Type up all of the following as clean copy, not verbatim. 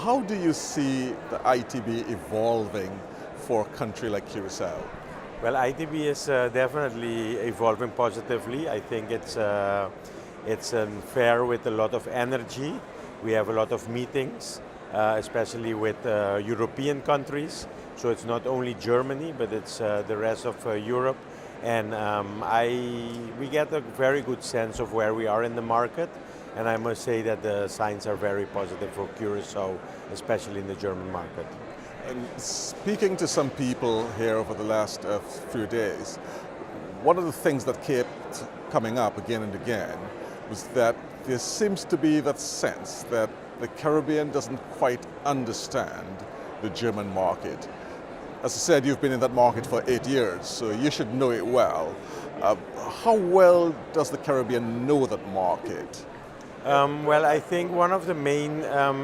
How do you see the ITB evolving for a country like Curacao? Well, ITB is definitely evolving positively. I think it's fair with a lot of energy. We have a lot of meetings, especially with European countries. So it's not only Germany, but it's the rest of Europe. And we get a very good sense of where we are in the market. And I must say that the signs are very positive for Curacao, especially in the German market. And speaking to some people here over the last few days, one of the things that kept coming up again and again was that there seems to be that sense that the Caribbean doesn't quite understand the German market. As I said, you've been in that market for 8 years, so you should know it well. How well does the Caribbean know that market? Well, I think one of the main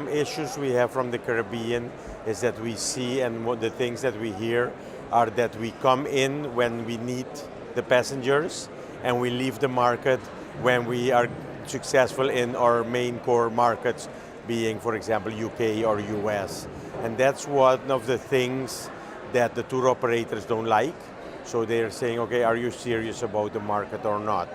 issues we have from the Caribbean is that we see, and the things that we hear are that we come in when we need the passengers and we leave the market when we are successful in our main core markets, being, for example, UK or US. And that's one of the things that the tour operators don't like. So they're saying, okay, are you serious about the market or not?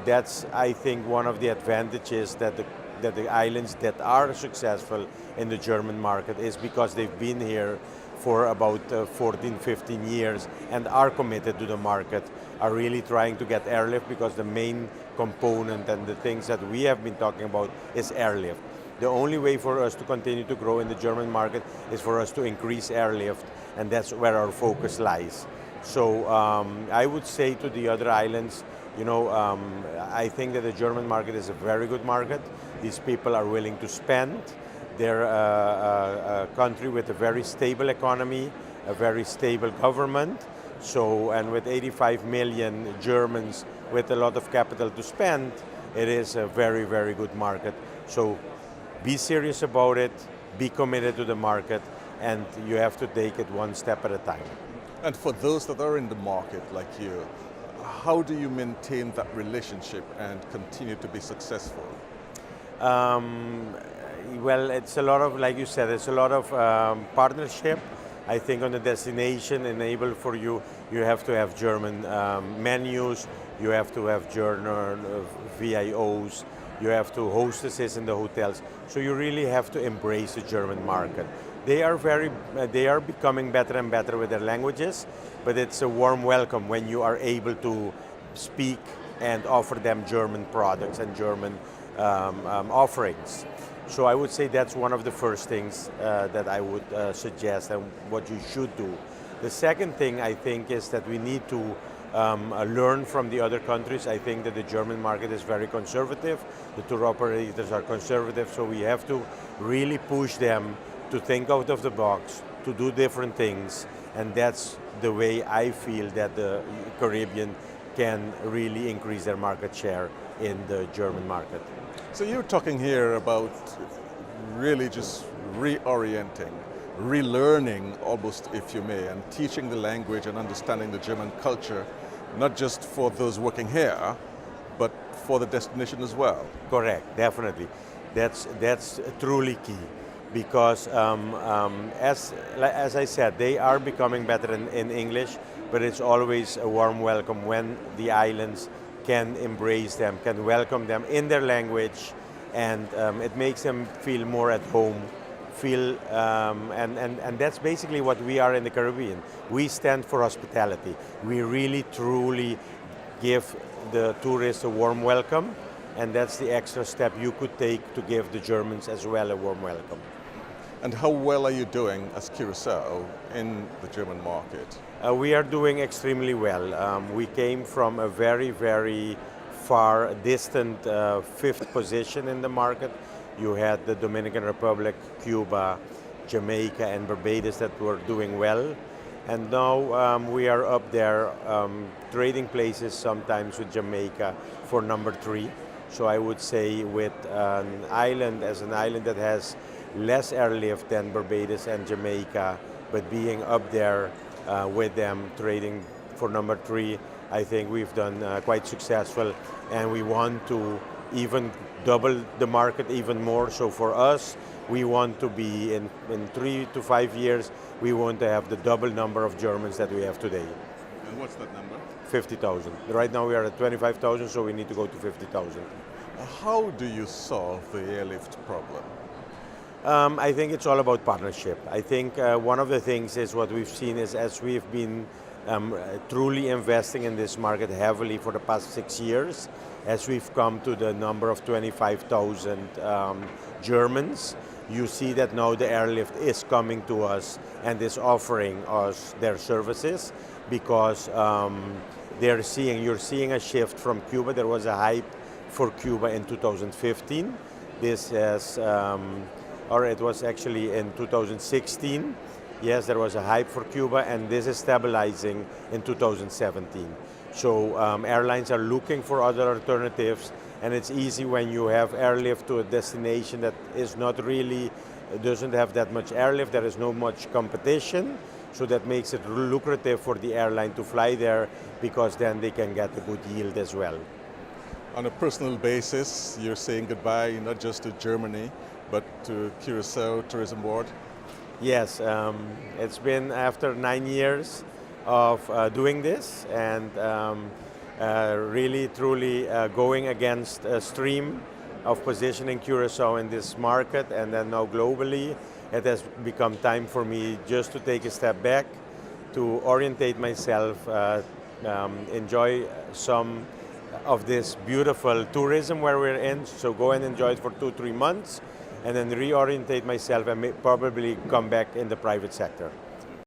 That's, I think, one of the advantages that the islands that are successful in the German market is because they've been here for about 14, 15 years and are committed to the market, are really trying to get airlift because the main component and the things that we have been talking about is airlift. The only way for us to continue to grow in the German market is for us to increase airlift, and that's where our focus lies. So I would say to the other islands, I think that the German market is a very good market. These people are willing to spend. They're a country with a very stable economy, a very stable government. So, and with 85 million Germans with a lot of capital to spend, it is a very, very good market. So be serious about it, be committed to the market, and you have to take it one step at a time. And for those that are in the market like you, how do you maintain that relationship and continue to be successful? Well, it's a lot of, like you said, it's a lot of partnership. I think on the destination enable for you, you have to have German menus, you have to have German VIOs, you have to hostesses in the hotels. So you really have to embrace the German market. They are becoming better and better with their languages, but it's a warm welcome when you are able to speak and offer them German products and German offerings. So I would say that's one of the first things that I would suggest and what you should do. The second thing I think is that we need to learn from the other countries. I think that the German market is very conservative. The tour operators are conservative, so we have to really push them to think out of the box, to do different things, and that's the way I feel that the Caribbean can really increase their market share in the German market. So you're talking here about really just reorienting, relearning almost, if you may, and teaching the language and understanding the German culture, not just for those working here, but for the destination as well. Correct, definitely. That's truly key. Because as I said, they are becoming better in English, but it's always a warm welcome when the islands can embrace them, can welcome them in their language, and it makes them feel more at home, and that's basically what we are in the Caribbean. We stand for hospitality. We really, truly give the tourists a warm welcome, and that's the extra step you could take to give the Germans as well a warm welcome. And how well are you doing as Curacao in the German market? We are doing extremely well. We came from a very, very far distant fifth position in the market. You had the Dominican Republic, Cuba, Jamaica, and Barbados that were doing well. And now we are up there trading places sometimes with Jamaica for number 3. So I would say with an island that has less airlift than Barbados and Jamaica, but being up there with them trading for number 3, I think we've done quite successful, and we want to even double the market even more. So for us, we want to be in 3 to 5 years, we want to have the double number of Germans that we have today. And what's that number? 50,000. Right now we are at 25,000, so we need to go to 50,000. How do you solve the airlift problem? I think it's all about partnership. I think one of the things is what we've seen is as we've been truly investing in this market heavily for the past 6 years, as we've come to the number of 25,000 Germans, you see that now the airlift is coming to us and is offering us their services because you're seeing a shift from Cuba. There was a hype for Cuba in 2015. This has, or it was actually in 2016. Yes, there was a hype for Cuba, and this is stabilizing in 2017. So airlines are looking for other alternatives, and it's easy when you have airlift to a destination that is not really, doesn't have that much airlift, there is no much competition, so that makes it lucrative for the airline to fly there because then they can get a good yield as well. On a personal basis, you're saying goodbye not just to Germany, but to Curacao Tourism Board? Yes, it's been after 9 years of doing this and really truly going against a stream of positioning Curacao in this market and then now globally. It has become time for me just to take a step back, to orientate myself, enjoy some of this beautiful tourism where we're in, so go and enjoy it for 2-3 months and then reorientate myself and probably come back in the private sector.